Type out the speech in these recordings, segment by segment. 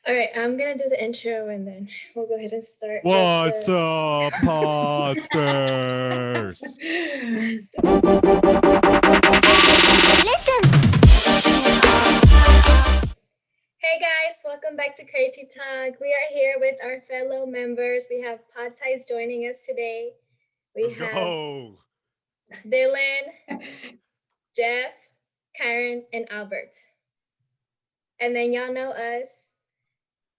All right, I'm gonna do the intro and then we'll go ahead and start. What's up, podsters? Hey guys, welcome back to Creative Talk. We are here with our fellow members. We have Pod Ties joining us today. We Let's have go. Dylan, Jeff, Karen, and Albert. And then y'all know us,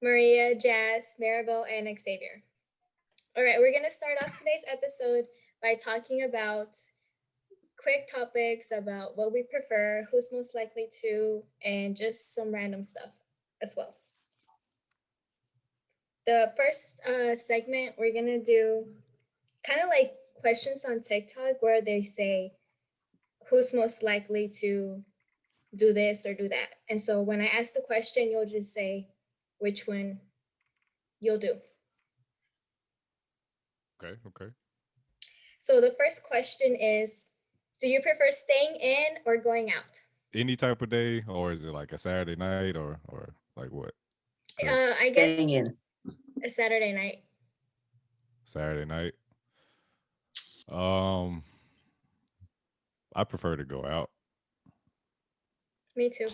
Maria, Jazz, Maribel, and Xavier. All right, we're gonna start off today's episode by talking about quick topics about what we prefer, who's most likely to, and just some random stuff as well. The first segment, we're gonna do kind of like questions on TikTok where they say who's most likely to do this or do that. And so when I ask the question, you'll just say which one you'll do. Okay. So the first question is, do you prefer staying in or going out? Any type of day, or is it like a Saturday night, or like what? I guess a Saturday night. Saturday night. I prefer to go out. Me too.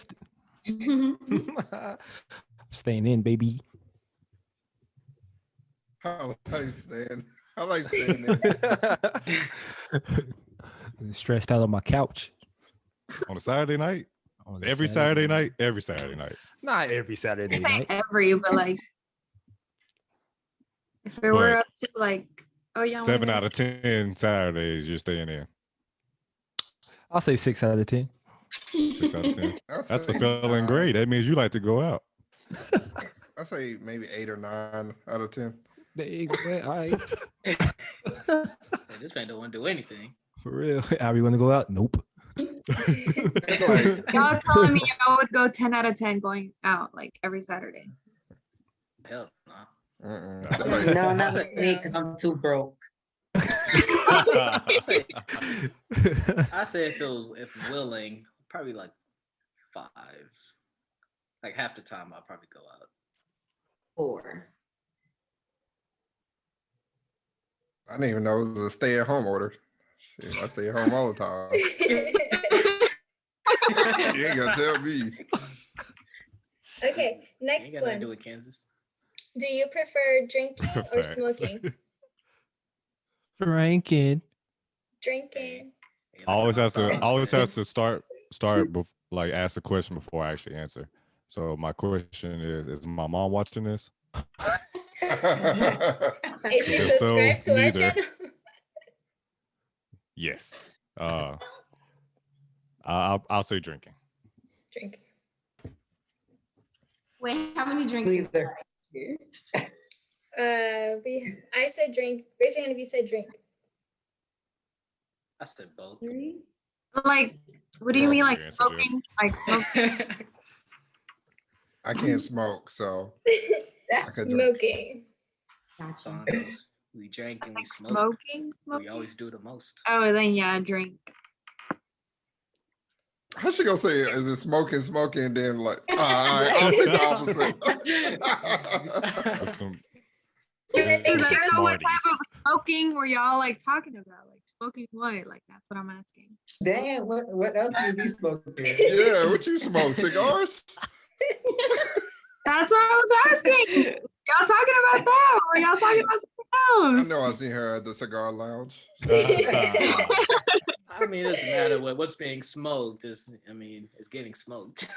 Staying in, baby. I like staying. I like staying in. Stressed out on my couch. On a Saturday night? On a Every Saturday night? Every Saturday night. Not every Saturday I say night. every, but like if it were up to like, oh yeah, 7 out of 10 Saturdays, you're staying in. I'll say 6 out of 10. 6 out of 10. That's say feeling great. That means you like to go out. I say maybe 8 or 9 out of 10. All right. Hey, this man don't want to do anything. For real. Are we gonna go out? Nope. y'all telling me y'all would go 10 out of 10 going out like every Saturday. Hell no. No, not with me because I'm too broke. I say if willing, probably like 5. Like half the time I'll probably go out. 4. I didn't even know it was a stay-at-home order. Shit, I stay at home all the time. You ain't gonna tell me. Okay, next You ain't got nothing to do one. with Kansas. Do you prefer drinking or Facts. smoking? Drinking. Drinking. Hey, I always have outside. to start like ask a question before I actually answer. So my question is my mom watching this? Is she If so, subscribed to our neither. channel? Yes. I'll say drinking. Drinking. Wait, how many drinks? Neither. I said drink. Raise your hand if you said drink. I said both. Like, what do you Well, mean, your like answer, smoking? Like smoking? I can't smoke, so I could drink. Smoking. Song goes, we drank and we Like smoked. smoking? We always do the most. Oh, then yeah, drink. How she gonna say it? Is it smoking, and then like, all right, I'll pick the opposite. With them- I think I she don't know was what type of smoking were y'all like talking about? Like smoking what? Like that's what I'm asking. Damn, what else do you be smoking? Yeah, what you smoke? Cigars? That's what I was asking. Y'all talking about that or y'all talking about something I else? know I seen her at the cigar lounge. I mean, it doesn't matter what's being smoked. It's getting smoked.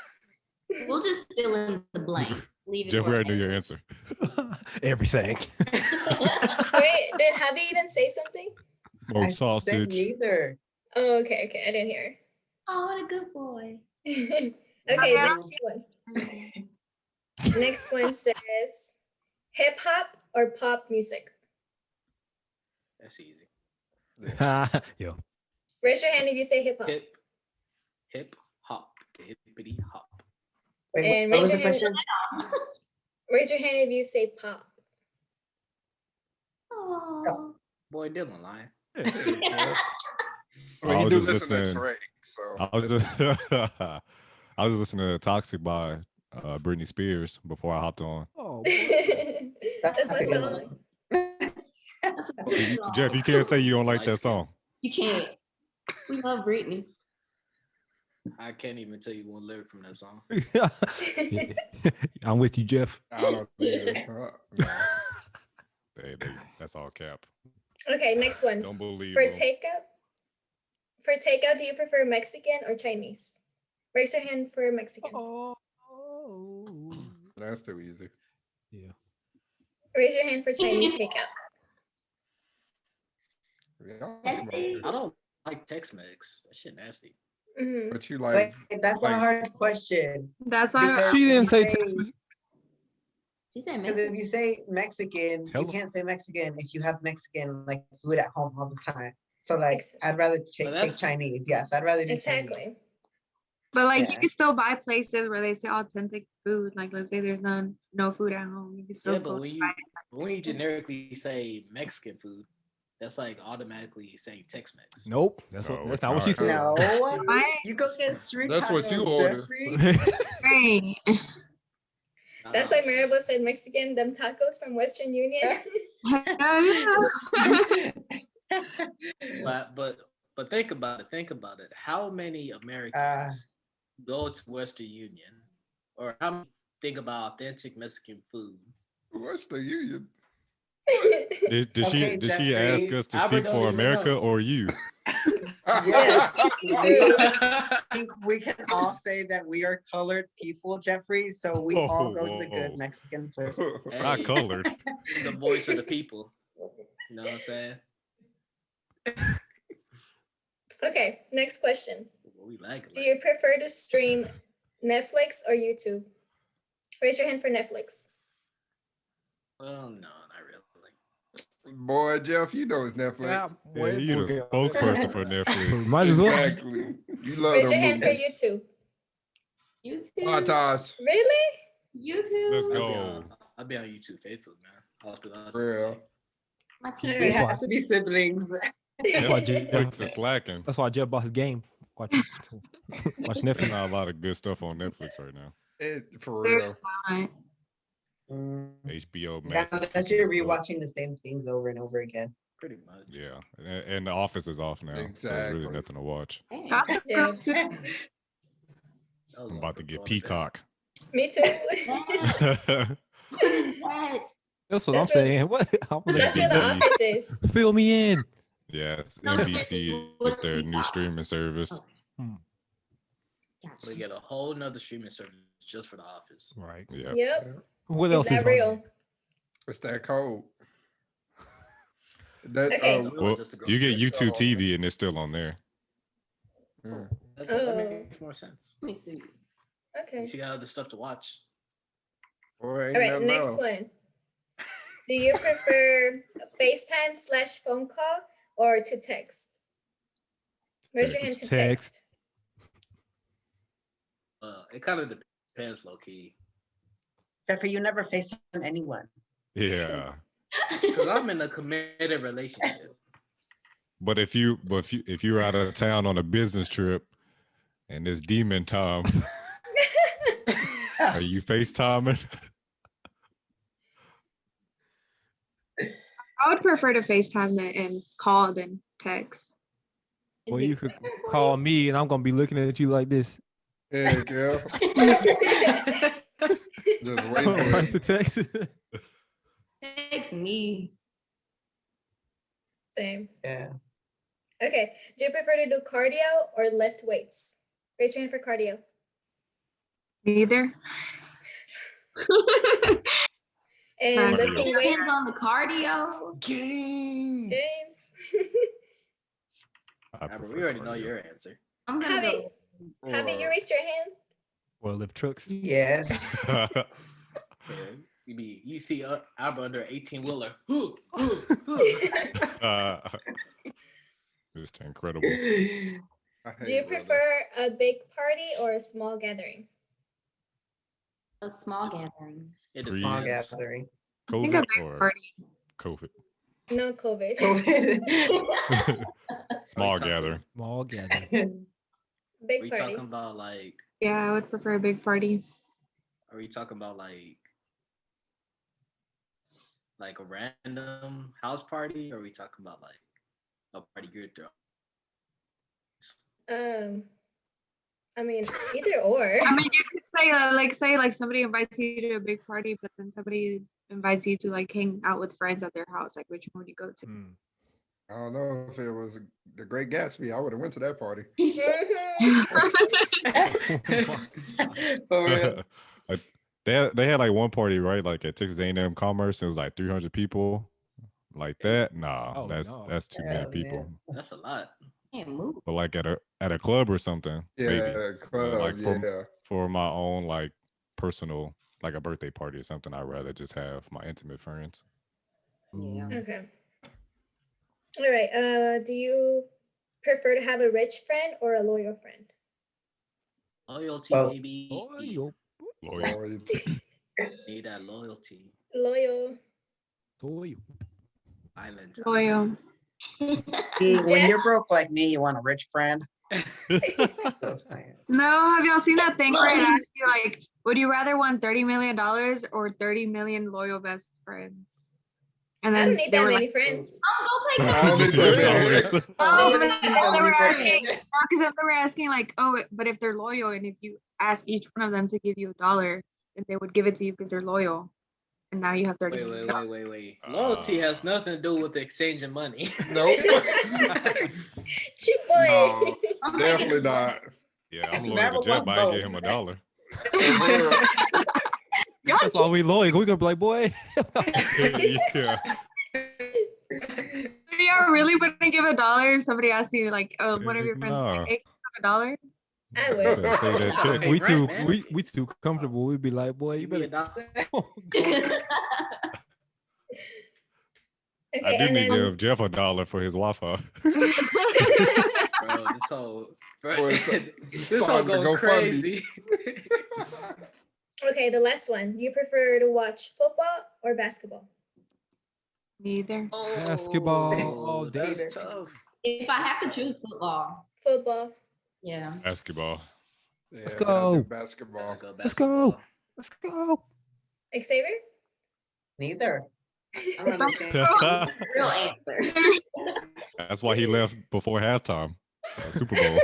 We'll just fill in the blank. Leave it. Jeffrey, I knew wherever. your answer. Everything. Wait, did Javi even say something? More I said sausage. neither. Oh, okay, I didn't hear. Oh, what a good boy. Okay, Okay, next one. Next one says hip hop or pop music. That's easy. Yo. Raise your hand if you say hip hop. Hip hop, hippity hop. Wait, And what raise was the your hand. question? Raise your hand if you say pop. Oh. Boy, Dylan lying. I I mean, he was do just listen to listening. Drake, so I was just listening to Toxic by Britney Spears before I hopped on. Oh, That's my a good song. That's a good song. Jeff, you can't say you don't like Light that skin. song. You can't. We love Britney. I can't even tell you one lyric from that song. I'm with you, Jeff. I don't either. No. That's all cap. Okay, next one. Don't believe For them. takeout, do you prefer Mexican or Chinese? Raise your hand for Mexican. Oh. That's too easy. Yeah. Raise your hand for Chinese takeout. Y'all That's smart. it. I don't like Tex-Mex. That shit nasty. Mhm. But you Wait, like, that's a like- hard question. That's why Because She didn't if say you Tex-Mex. She said Because if Mexican. you say Mexican, Tell you 'em. can't say Mexican if you have Mexican like food at home all the time. So like, Ex- I'd rather But take that's- Chinese. Yes, I'd rather do Chinese. Exactly. But like Yeah. you can still buy places where they say authentic food. Like let's say there's no food at home. You can still Yeah, go but when you generically say Mexican food, that's like automatically saying Tex-Mex. Nope. That's No, that's it's not what she not. said. No, Right? you go get street That's what you tacos, order. Jeffrey. Right. That's why Maribel said Mexican, them tacos from Western Union. But think about it. Think about it. How many Americans go to Western Union, or how many think about authentic Mexican food? What's the union? Did Okay, she ask Jeffrey, us to Albert speak don't for even America know. or you? Yes. True. I think we can all say that we are colored people, Jeffrey. So we all go to the Whoa. good Mexican place. Not Hey, colored. the voice of the people. You know what I'm saying? Okay, next question. What we like. Do you prefer to stream Netflix or YouTube? Raise your hand for Netflix. Well, no, not really. Boy, Jeff, you know it's Netflix. Yeah, you the spokesperson for Netflix. Might as well. Exactly. You love Raise them your hand for movies. YouTube. YouTube. Tatas. Really? YouTube. Let's I'll be go. I'll be on YouTube faithful, man. For real. My We TV. That's why- have to be siblings. That's why Jeff, Netflix is slacking. that's why Jeff bought his game. Watch There's Netflix. not a lot of good stuff on Netflix right now. For real. There's not. HBO Yeah, Max. unless you're rewatching the same things over and over again. Pretty much. Yeah, and The Office is off now, so there's really Exactly. nothing to watch. Dang. Gossip Yeah. Girl too. That was I'm one about to for get going bed. Peacock. Me too. What is that? That's what I'm That's what- saying. What? I wanna That's where see the NBC. office is. Fill me in. Yeah, it's No, NBC. what's It's their new Peacock? streaming service. They get a whole nother streaming service just for The Office. Right. Yeah. Yep. What Is else is that on real? there? It's that code. That Okay. Well, Just to go you get see it. YouTube TV and it's still on there. That Oh. makes more sense. Let me see. Okay. You got other stuff to watch. Boy, ain't All right, nothing next else. one. Do you prefer FaceTime/phone call or to text? Raise your hand to Text. text. It kind of depends, low key. Jeffrey, you never FaceTime anyone. Yeah. Because I'm in a committed relationship. But if you're out of town on a business trip and it's demon time, are you FaceTiming? I would prefer to FaceTime and call than text. Well, you could call me and I'm gonna be looking at you like this. Yeah, girl. Just wait for Right it. to text. Text me. Same. Yeah. Okay. Do you prefer to do cardio or lift weights? Raise your hand for cardio. Neither. And Cardio. lifting weights. Depends on the cardio. Games. James. I Albert, prefer we already know cardio. your answer. I'm gonna Javi, go. Javi, you raised your hand. Well, lift trucks. Yes. Yeah, you see Albert under 18 wheeler. Just incredible. Do you prefer a big party or a small gathering? A small gathering. It Three. Small depends. gathering. I think a COVID big or party. COVID? No COVID. COVID. Small talking- gathering. Small gathering. Big We party. talking about like, Yeah, I would prefer a big party. Are we talking about like a random house party, or are we talking about like a party you're throwing? I mean, either or. I mean, you could say say like somebody invites you to a big party, but then somebody invites you to like hang out with friends at their house. Like, which one would you go to? Mm. I don't know if it was the Great Gatsby. I would have went to that party. Mhm. For real. They had like one party, right? Like at Texas A&M Commerce, it was like 300 people. Like that? Nah, Oh, no. that's too Yeah, many people. man. That's a lot. Can't move. But like at a club or something, Yeah, maybe. club. Like Yeah. for my own like personal, like a birthday party or something, I'd rather just have my intimate friends. Yeah. Okay. All right. Do you prefer to have a rich friend or a loyal friend? Loyalty, Both. baby. Oh, yo. Loyal. Loyalty. Need that loyalty. Loyal. Loyal. Island. Loyal. See, when you're Jess? broke like me, you want a rich friend. Just saying. No, have y'all seen that thing where it Money. asks you like, would you rather want $30 million or 30 million loyal best friends? And I then don't need they that were many like, friends. Go take I don't need that many. oh, Yeah, but you then don't they were need that. asking, because then they were asking like, oh, but if they're loyal and if you ask each one of them to give you $1, then they would give it to you because they're loyal. And now you have 30 Wait, million wait, dollars. wait, wait, wait. Loyalty has nothing to do with exchanging money. Nope. Cheap boy. No, I'm definitely taking- not. Yeah, I'm loyal Never to Jeff. was I ain't both. give him $1. That's why we loyal. We gonna be like, boy. Yeah. If y'all really wouldn't give $1 if somebody asked you like, oh, one of your friends is Nah. like, hey, can I have $1? I would. Yeah, save that check. Hey, we rent, too man. we too comfortable. We'd be like, boy, you Give me better $1. Okay, I do and need then to give Jeff $1 for his Wi-Fi. Bro, this whole Boy, this whole time to going go fund me. crazy. okay, the last one. Do you prefer to watch football or basketball? Neither. Basketball all day. That's tough. If I have to choose football, Football. yeah. Basketball. Yeah, Let's man, I do go. basketball. Let's go. Let's go. Xavier? Neither. I don't understand. Real answer. That's why he left before halftime. Super Bowl.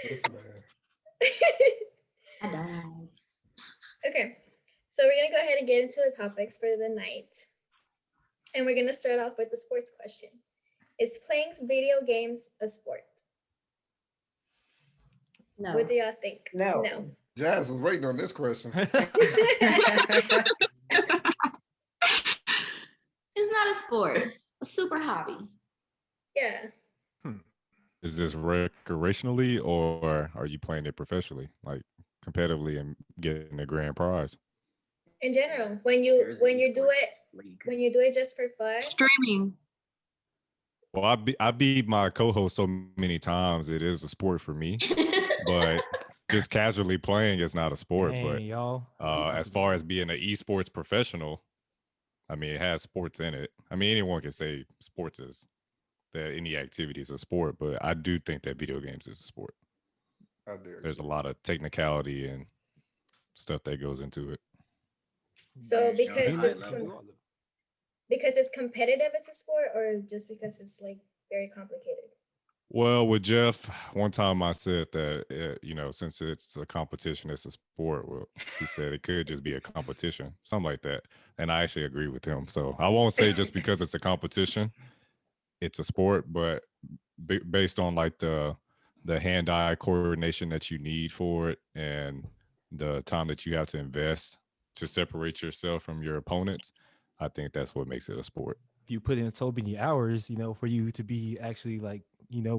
Yes, man. I died. Okay, so we're gonna go ahead and get into the topics for the night. And we're gonna start off with the sports question. Is playing video games a sport? No. What do y'all think? No. No. Jazz was waiting on this question. It's not a sport. A super hobby. Yeah. Is this recreationally or are you playing it professionally, like competitively and getting a grand prize? In general, when you There's an do it esports league. when you do it just for fun. Streaming. Well, I beat my co-host so many times. It is a sport for me, but just casually playing is not a sport. Dang, y'all. But as far as being an esports professional, I mean, it has sports in it. I mean, anyone can say sports is that any activity is a sport, but I do think that video games is a sport. I do. There's a lot of technicality and stuff that goes into it. So Very because high it's level. because it's competitive, it's a sport, or just because it's like very complicated? Well, with Jeff, one time I said that, since it's a competition, it's a sport. Well, he said it could just be a competition, something like that. And I actually agree with him. So I won't say just because it's a competition, it's a sport, but based on like the hand-eye coordination that you need for it and the time that you have to invest to separate yourself from your opponents, I think that's what makes it a sport. If you put in so many hours, for you to be actually like,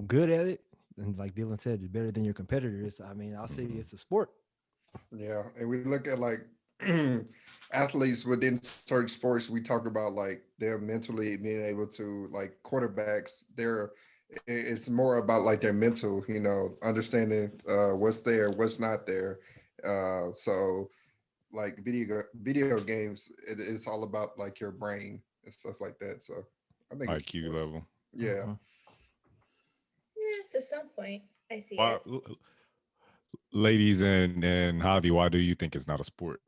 good at it, and like Dylan said, you're better than your competitors. I mean, I'll say it's a sport. Yeah, and we look at like athletes within certain sports. We talk about like they're mentally being able to, like quarterbacks. It's more about like their mental, understanding what's there, what's not there. So like video games, it's all about like your brain and stuff like that. So I think it's IQ level. yeah. Mhm. Yeah, to some point, I see Why, it. Ladies and Javi, why do you think it's not a sport?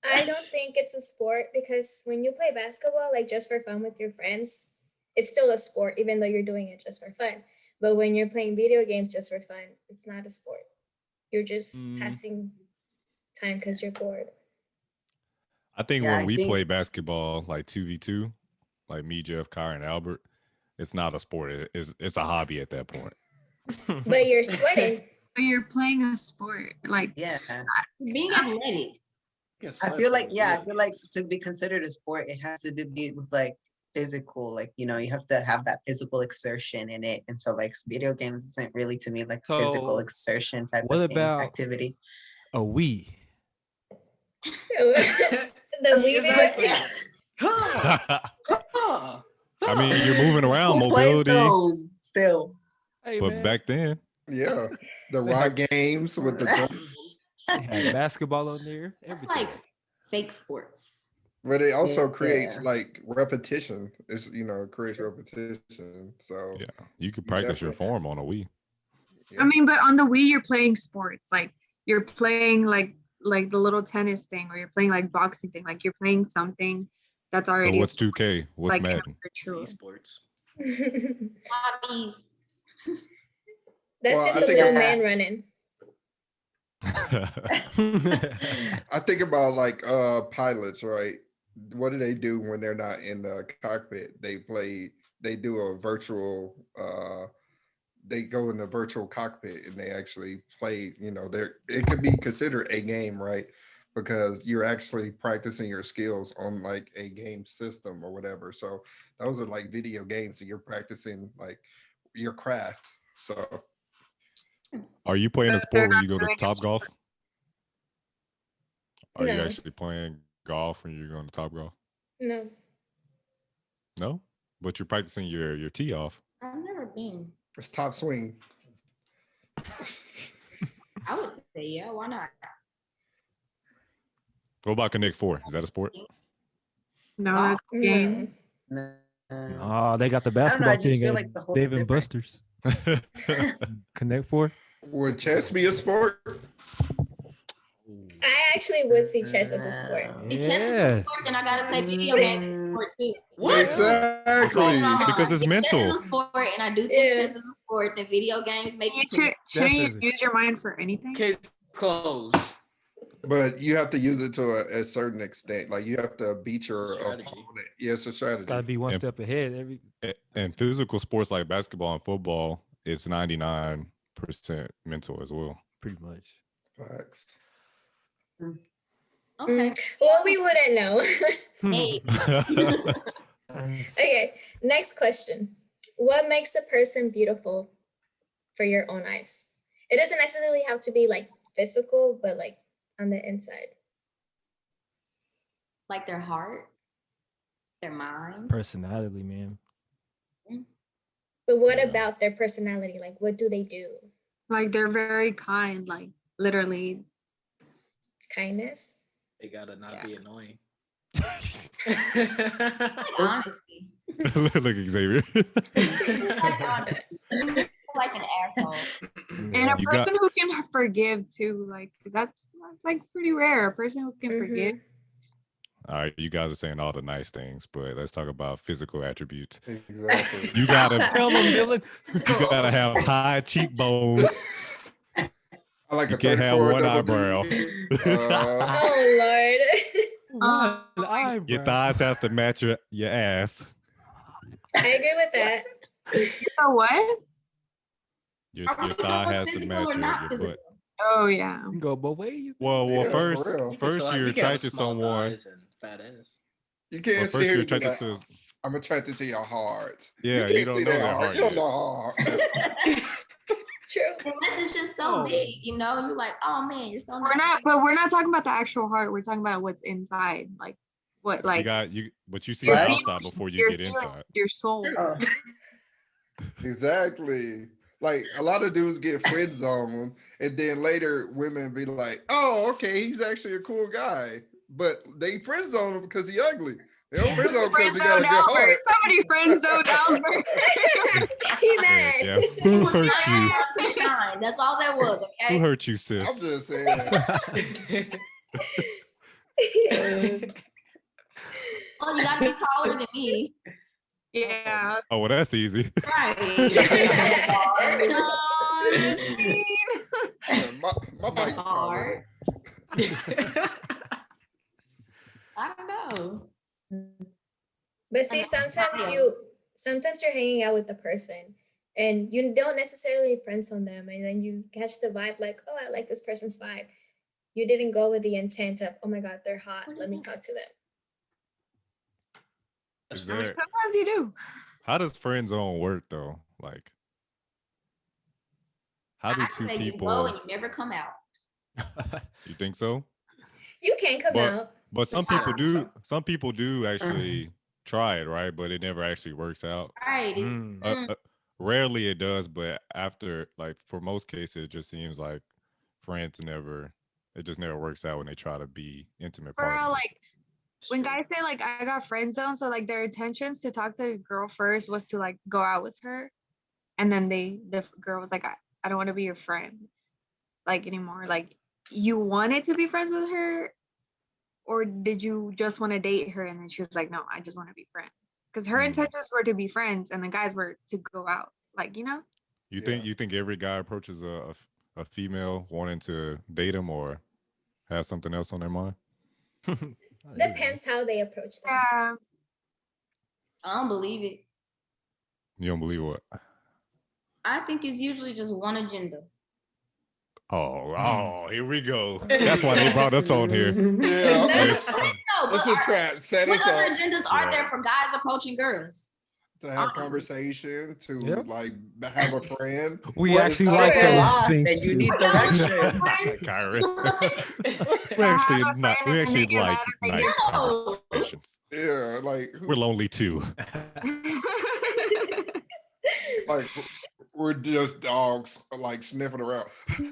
I don't think it's a sport because when you play basketball, like just for fun with your friends, it's still a sport, even though you're doing it just for fun. But when you're playing video games just for fun, it's not a sport. You're just passing time because you're bored. I think Yeah, when I we think- play basketball, like 2v2, like me, Jeff, Kyra, and Albert, it's not a sport. It's a hobby at that point. But you're sweating. But you're playing a sport. Like Yeah. Being athletic. I feel like, I feel like to be considered a sport, it has to be with like physical, like, you know, you have to have that physical exertion in it. And so like video games isn't really to me like physical So, exertion type what of thing, about- activity. A Wii. The Wii video But, game. Huh. I mean, you're moving around, who plays mobility, those still? Hey, but man. back then, Yeah, the rock games with the They had basketball on there. That's Everything. like fake sports. but it also Yeah. creates like repetition. It's it creates repetition. So yeah, you could practice your definitely- form on a Wii. I mean, but on the Wii, you're playing sports. Like you're playing like the little tennis thing, or you're playing like boxing thing. Like you're playing something that's So already. a what's sport. 2K? It's What's like in a Madden? virtual. Esports. Hobbies. That's Well, just I a think little I- man running. I think about like pilots, right? What do they do when they're not in the cockpit? They do a virtual they go in the virtual cockpit and they actually play, it could be considered a game, right? Because you're actually practicing your skills on like a game system or whatever. So those are like video games and you're practicing like your craft. So Are you playing a They're sport when not you go to doing a Top Golf? Are you No. actually playing golf when you're going to Top Golf? No. No, but you're practicing your tee off. I've never been. it's top swing. I would say, yeah, why not? What about Connect Four? Is that a sport? No, Golf? that's a game. No. Oh, they got the I don't know, basketball I just thing feel at like the whole Dave and difference- Buster's. Connect Four. Would chess be a sport? I actually would see chess as a sport. If chess is a Yeah. sport, then I gotta say video games is a sport too. What? Exactly. Come on. Because it's If mental. Chess is a sport, and I do think Yeah. chess is a sport. Then video games make You it. shouldn't you Definitely. use your mind for anything? Case closed. But you have to use it to a certain extent. Like you have to beat your strategy. opponent. Yeah, it's a strategy. Gotta be one And- step ahead. Every And physical sports like basketball and football, it's 99% mental as well. pretty much. Facts. Okay. Well, we wouldn't know. Hey. Okay, next question. What makes a person beautiful for your own eyes? It doesn't necessarily have to be like physical, but like on the inside. Like their heart, their mind. Personality, man. But what Yeah. about their personality? Like, what do they do? Like they're very kind, like literally. Kindness? They gotta not be annoying. Like honesty. Look, Xavier. Like honesty. Like an asshole. And a You got- person who can forgive too, like, because that's like pretty rare. A person who can forgive. Mhm. All right, you guys are saying all the nice things, but let's talk about physical attributes. Exactly. You gotta, Tell them, Dylan. you gotta have high cheekbones. I like You a can't have 34 one double eyebrow. D. Oh, Lord. One Oh, eyebrow. Your thighs have to match your ass. I agree with that. You know what? Your Are we thigh going has to physical match or not your physical? butt. Oh yeah. You can go both ways. Well, Yeah, for first, real. first So, like, you're you can have attracted to small someone. thighs and fat ass. You Well, can't first sit you're here and be attracted like, to. I'm attracted to your heart. Yeah, can't you don't see know that their heart. heart You don't yet. know heart. True. Unless it's just so Oh. big, you know, and you're like, oh man, you're so We're not, but we're not talking about the actual heart. We're talking about what's inside, like what, You like got you, but you see your the Right. outside before you your get feelings, inside. your soul. Oh, Exactly. Like a lot of dudes get friend zoned, and then later women be like, "Oh, okay, he's actually a cool guy," but they friend zone him because he ugly. They don't friend zone because Friend he got a zoned good Albert. heart. Somebody friend zoned Albert. He Yeah, mad. yeah. He Who was hurt not you? able to shine. That's all that was, Who okay? hurt you, I'm sis? just saying. Well, you gotta be taller than me. Yeah. Oh, well, that's easy. Right. Yeah, my That mic hard. collar. I don't know. But see, sometimes you're hanging out with the person and you don't necessarily friends on them, and then you catch the vibe like, oh, I like this person's vibe. You didn't go with the intent of, oh my God, they're hot. Let me talk to them. Is I mean, there, sometimes you do. how does friend zone work though? Like, how do I two say you go people? and you never come out. You think so? You can't come But out. but some I people don't do. Some people do actually try it, right? But it never actually works out. Right. Rarely it does, but after, like, for most cases, it just seems like friends never. It just never works out when they try to be intimate For partners. like when guys say like I got friend zone, so like their intentions to talk to the girl first was to like go out with her, and then the girl was like, I don't want to be your friend like anymore. Like you wanted to be friends with her, or did you just want to date her? And then she was like, no, I just want to be friends. Because her intentions were to be friends, and the guys were to go out. Like, you know? You think every guy approaches a female wanting to date him or have something else on their mind? Depends how they approach them. Yeah. I don't believe it. You don't believe what? I think it's usually just one agenda. Oh, here we go. That's why they brought us on here. Yeah. Yes. No, That's but a trap. Set what us other up agendas are there for guys approaching girls? to have conversation, to Yep. like have a friend. We Well, actually it's not like that You're those lost things and you too. need directions. Kyrie. We Yeah, actually have a not. friend We and actually make it like mad if they nice No. conversations. Yeah, like We're lonely too. like we're just dogs like sniffing around. No,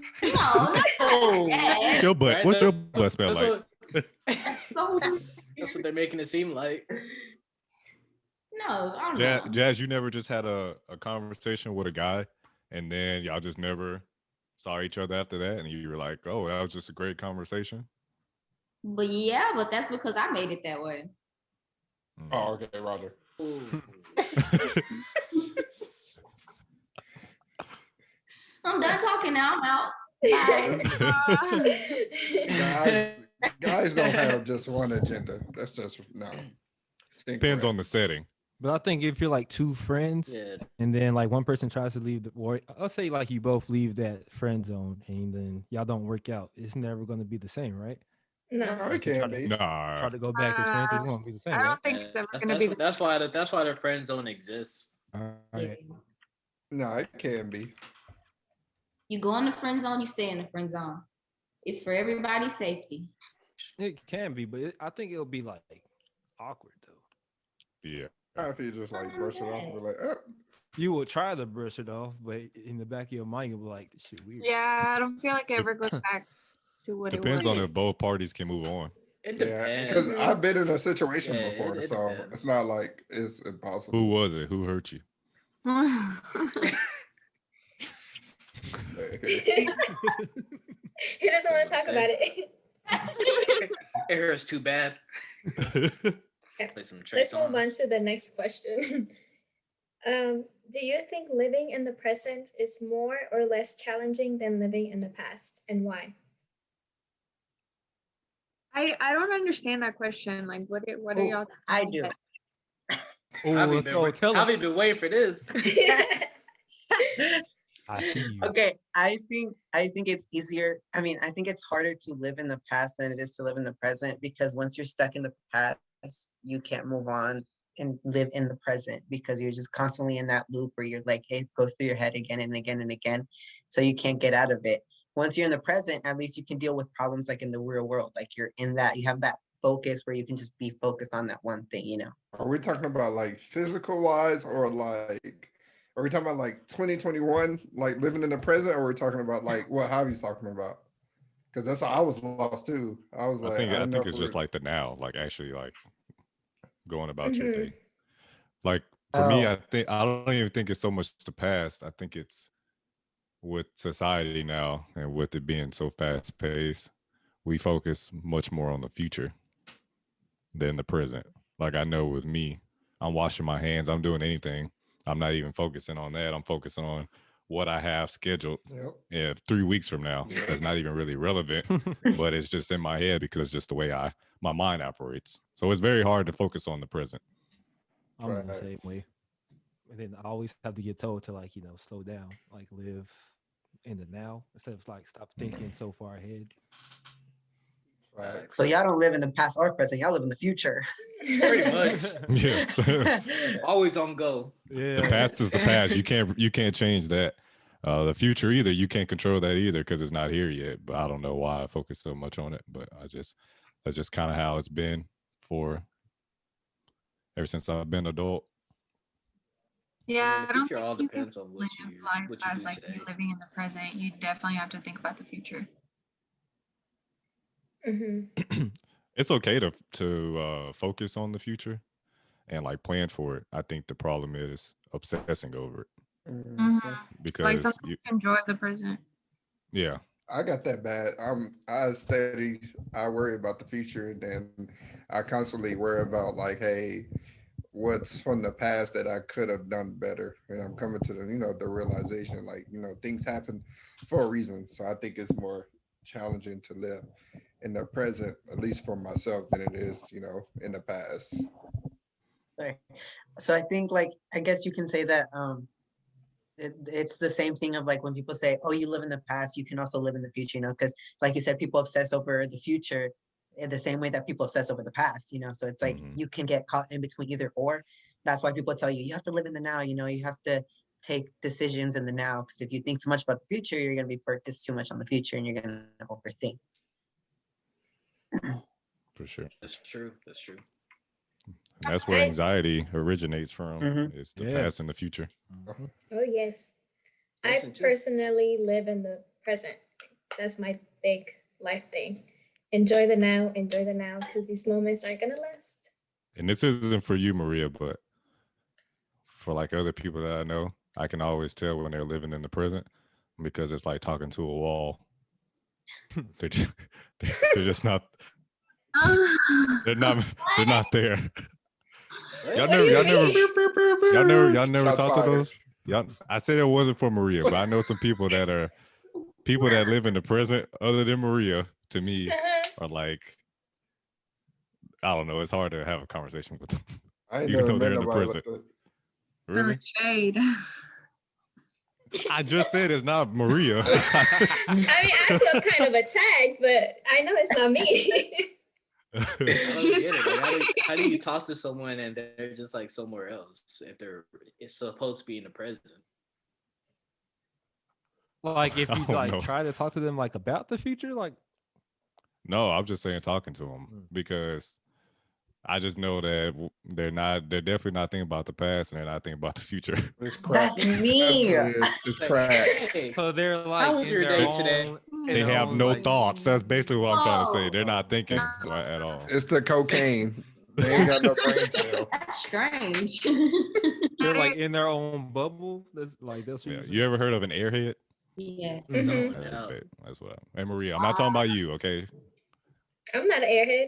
Oh. What's your butt? Right, What's your that's butt smell like? so, That's what they're making it seem like. no, I don't know. Jazz, you never just had a conversation with a guy and then y'all just never saw each other after that, and you were like, oh, that was just a great conversation. But yeah, but that's because I made it that way. Oh, okay, Roger. I'm done talking now. I'm out. Bye. Guys don't have just one agenda. That's just no. Depends on the setting. But I think if you're like two friends, Yeah. and then like one person tries to leave the, or I'll say like you both leave that friend zone, and then y'all don't work out, it's never going to be the same, right? No. No, it can be. Nah. Try to go back as friends, it's going to be the same. I Right? don't think it's ever That's, gonna be. that's why the friend zone exists. All right. No, it can be. You go in the friend zone, you stay in the friend zone. It's for everybody's safety. It can be, but I think it'll be like awkward though. Yeah. If you just like brush it off and be like, oh. You will try to brush it off, but in the back of your mind, you'll be like, "This shit weird." Yeah, I don't feel like it ever goes back to what Depends it was. on if both parties can move on. It Yeah, depends. because I've been in a situation Yeah, before, it so depends. it's not like it's impossible. Who was it? Who hurt you? He doesn't want to talk about it. It hurts too bad. Play some Trey Let's move on Songz. to the next question. Do you think living in the present is more or less challenging than living in the past, and why? I don't understand that question. Like, what are Oh, y'all? I do. Oh, I've let's go. Tell I've him. been waiting for this. I see you. Okay, I think it's easier. I mean, I think it's harder to live in the past than it is to live in the present, because once you're stuck in the past, you can't move on and live in the present, because you're just constantly in that loop where you're like, it goes through your head again and again and again. So you can't get out of it. Once you're in the present, at least you can deal with problems like in the real world. Like you're in that, you have that focus where you can just be focused on that one thing, you know? Are we talking about like physical wise, or like, are we talking about like 2021, like living in the present, or are we talking about like what Javi's talking about? Because that's I was lost too. I was like, I think didn't know it's if just we- like the now, like actually like going about your Mhm. day. Like for me, Oh, I don't even think it's so much the past. I think it's with society now and with it being so fast paced, we focus much more on the future than the present. Like I know with me, I'm washing my hands, I'm doing anything. I'm not even focusing on that. I'm focusing on what I have scheduled Yep. 3 weeks from now. That's not even really relevant, but it's just in my head because it's just the way my mind operates. So it's very hard to focus on the present. I'm the same Facts. way. And then I always have to get told to like, slow down, like live in the now instead of like stop thinking so far ahead. Facts. so y'all don't live in the past or present. Y'all live in the future. Pretty much. Yes. Always on go. Yeah. The past is the past. You can't change that. The future either. You can't control that either because it's not here yet. But I don't know why I focus so much on it. But that's just kind of how it's been for ever since I've been adult. Yeah, the I don't future think all you can depends on what live you life as do like today. you living in the present. You definitely have to think about the future. Mhm. It's okay to focus on the future and like plan for it. I think the problem is obsessing over it Mm-hmm. Like because sometimes enjoy the present. yeah. I got that bad. I worry about the future, and then I constantly worry about like, hey, what's from the past that I could have done better. And I'm coming to the realization, like, things happen for a reason. So I think it's more challenging to live in the present, at least for myself, than it is, in the past. Sorry. So I think like I guess you can say that it's the same thing of like when people say, oh, you live in the past, you can also live in the future, because like you said, people obsess over the future in the same way that people obsess over the past, so it's like Mhm. you can get caught in between either or. That's why people tell you have to live in the now, you have to take decisions in the now, because if you think too much about the future, you're going to be focused too much on the future and you're going to overthink. For sure. That's true. That's true. And that's where I- anxiety originates from. Mhm. Is the Yeah. past and the future. Mhm. Oh yes. I Listen to- personally live in the present. That's my big life thing. Enjoy the now, because these moments aren't gonna last. And this isn't for you, Maria, but for like other people that I know, I can always tell when they're living in the present because it's like talking to a wall. they're just they're just not they're not there. What? Y'all What do never you y'all mean? never Shots talked to fired. those? Y'all, I said it wasn't for Maria, but I know some people that live in the present other than Maria, to me, are like, I don't know, it's hard to have a conversation with them. I ain't Even never though met they're in the nobody present. like that. Really? Shade. I just said it's not Maria. I mean, I feel kind of attacked, but I know it's not me. I don't get it. Like, how do you talk to someone and they're just like somewhere else if it's supposed to be in the present? Like if I you don't like know. try to talk to them like about the future, like No, I'm just saying talking to them because I just know that they're definitely not thinking about the past and they're not thinking about the future. It's crack. That's me. That's what it is. It's Like, crack. hey, so they're like how was in your their day own, today? in They their have own, no like, thoughts. That's basically what I'm trying to say. They're not thinking It's- at all. It's the cocaine. They ain't got no brain cells. That's strange. They're like in their own bubble. That's like that's what Yeah. you're You ever heard of an airhead? yeah. Mhm. Yeah, Yeah. that's what. Hey Maria, I'm not talking about you, okay? I'm not an airhead.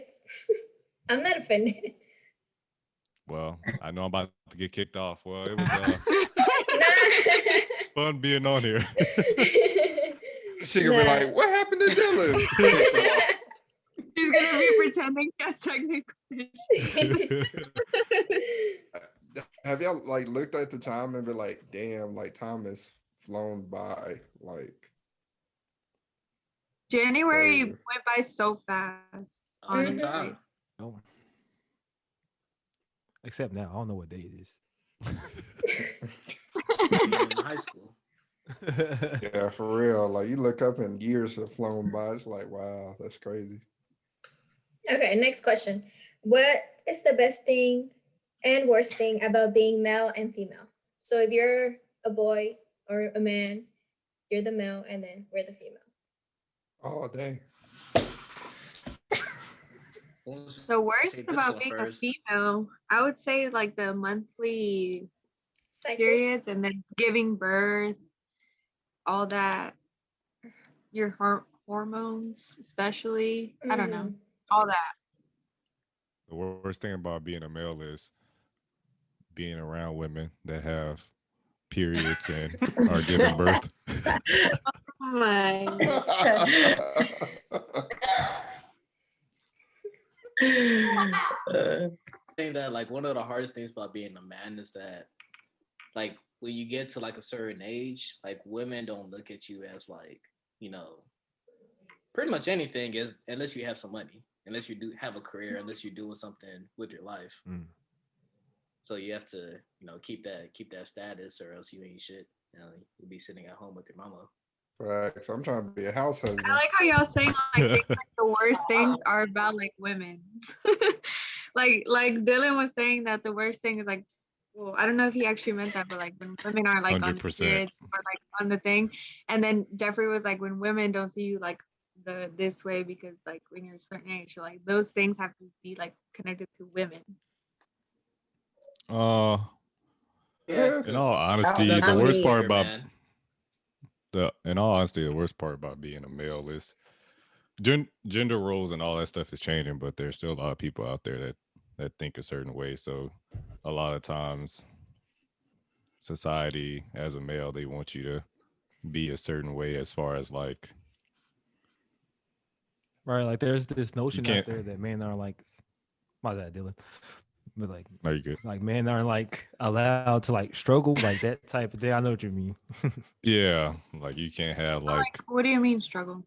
I'm not offended. Well, I know I'm about to get kicked off. Well, it was Nah. fun being on here. She gonna be Nah. like, "What happened to Dylan?" She's gonna be pretending she has technical Have y'all like looked at the time and be like, "Damn, like time has flown by." Like, January Crazy. went by so fast. All the Mhm. time. Oh. Except now, I don't know what day it is. Being in high school. yeah, for real. Like you look up and years have flown by. It's like, wow, that's crazy. Okay, next question. What is the best thing and worst thing about being male and female? So if you're a boy or a man, you're the male, and then we're the female. Oh dang. The worst Take this about one being a first. female, I would say like the monthly Cycles. periods and then giving birth, all that, your hormones, especially. I don't know, all that. The worst thing about being a male is being around women that have periods and are giving birth. Oh my. I think that like one of the hardest things about being a man is that like when you get to like a certain age, like women don't look at you as like, you know, pretty much anything is unless you have some money, unless you do have a career, unless you're doing something with your life. So you have to, you know, keep that status or else you ain't shit. You know, you'll be sitting at home with your mama. Right. So I'm trying to be a house husband. I like how y'all saying like, things, like the worst things are about like women. like Dylan was saying that the worst thing is like, well, I don't know if he actually meant that, but like when women are like on the 100%. periods or like on the thing, and then Jeffrey was like, when women don't see you like this way because like when you're a certain age, you're like those things have to be like connected to women. Yeah. In all honesty, that's the not worst me. part about man. the worst part about being a male is gender roles and all that stuff is changing, but there's still a lot of people out there that think a certain way. So a lot of times society as a male, they want you to be a certain way as far as like Right, like there's this notion out can't- there that men are like, my bad, Dylan, but like, no, you good. like men aren't like allowed to like struggle, like that type of thing. I know what you mean. Yeah, like you can't have like What do you mean struggle?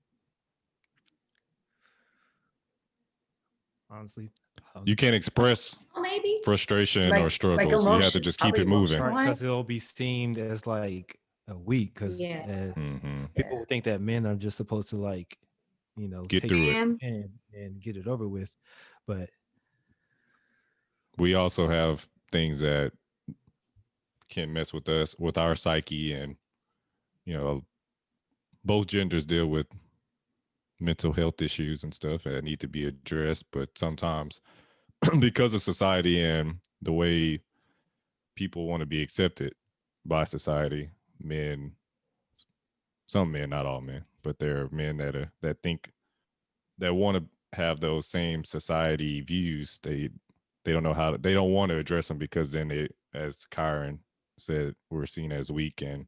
Honestly, you can't express Maybe. frustration Like- or like struggle. So you have to emotion, just keep probably it moving. emotional. right? Because Wise? it'll be seen as like a weak. Because Yeah. people will think that men are just supposed to like, you know, Get take through it. and get it over with. But We also have things that can mess with us, with our psyche, and you know, both genders deal with mental health issues and stuff that need to be addressed. But sometimes, because of society and the way people want to be accepted by society, some men, not all men, but there are men that think that want to have those same society views. They don't know how to, they don't want to address them because then they, as Kyron said, we're seen as weak and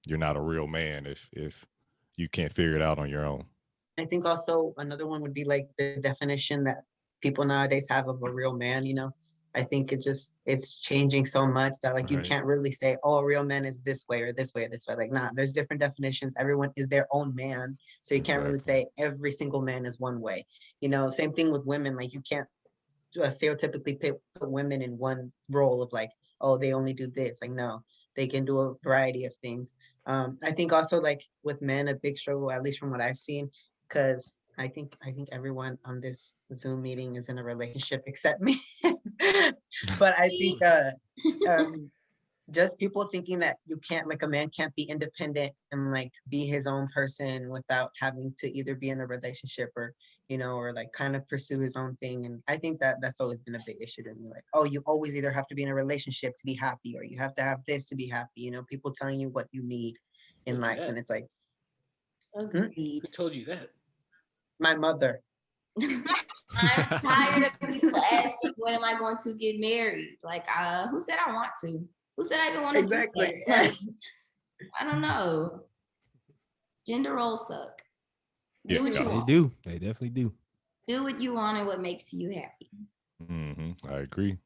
you're not a real man if you can't figure it out on your own. I think also another one would be like the definition that people nowadays have of a real man, you know. I think it's changing so much that like you Right. can't really say, oh, a real man is this way or this way or this way. Like, nah, there's different definitions. Everyone is their own man. So you can't really say every single man is one way. You know, same thing with women. Like you can't stereotypically put women in one role of like, oh, they only do this. Like, no, they can do a variety of things. I think also like with men, a big struggle, at least from what I've seen, because I think everyone on this Zoom meeting is in a relationship except me. But I think just people thinking that you can't, like a man can't be independent and like be his own person without having to either be in a relationship or, you know, or like kind of pursue his own thing. And I think that that's always been a big issue to me. Like, oh, you always either have to be in a relationship to be happy or you have to have this to be happy. You know, people telling you what you need in Told you life. that. And it's like, Agreed. Who told you that? my mother. I'm tired of people asking when am I going to get married? Like, who said I want to? Who said I don't want to? Exactly. Like, I don't know. Gender roles suck. Yeah, Do what you they want. do. They definitely do. Do what you want and what makes you happy. I agree.